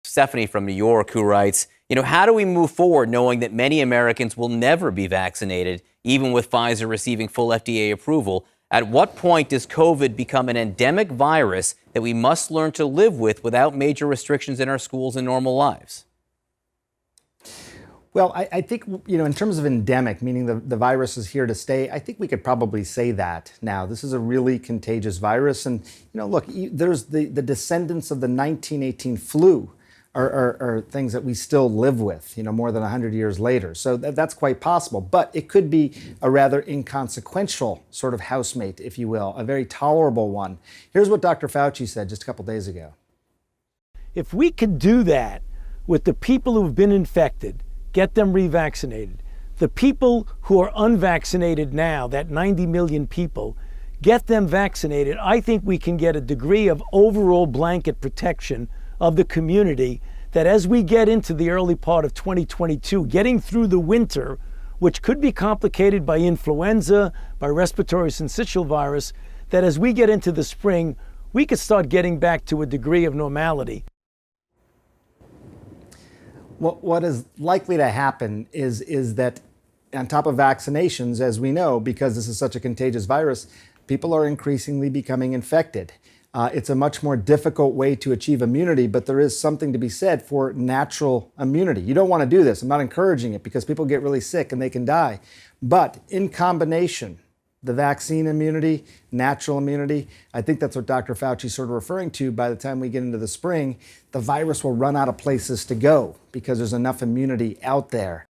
Stephanie from New York, who writes, how do we move forward knowing that many Americans will never be vaccinated, even with Pfizer receiving full FDA approval? At what point does COVID become an endemic virus that we must learn to live with without major restrictions in our schools and normal lives? Well, I think, in terms of endemic, meaning the virus is here to stay, I think we could probably say that now. This is a really contagious virus. And, look, there's the descendants of the 1918 flu are things that we still live with, more than 100 years later. So that's quite possible. But it could be a rather inconsequential sort of housemate, if you will, a very tolerable one. Here's what Dr. Fauci said just a couple days ago. If we could do that with the people who've been infected, get them revaccinated. The people who are unvaccinated now, that 90 million people, get them vaccinated. I think we can get a degree of overall blanket protection of the community that as we get into the early part of 2022, getting through the winter, which could be complicated by influenza, by respiratory syncytial virus, that as we get into the spring, we could start getting back to a degree of normality. What is likely to happen is that on top of vaccinations, as we know, because this is such a contagious virus, people are increasingly becoming infected. It's a much more difficult way to achieve immunity, but there is something to be said for natural immunity. You don't want to do this. I'm not encouraging it because people get really sick and they can die. But in combination, the vaccine immunity, natural immunity, I think that's what Dr. Fauci is sort of referring to. By the time we get into the spring, the virus will run out of places to go because there's enough immunity out there.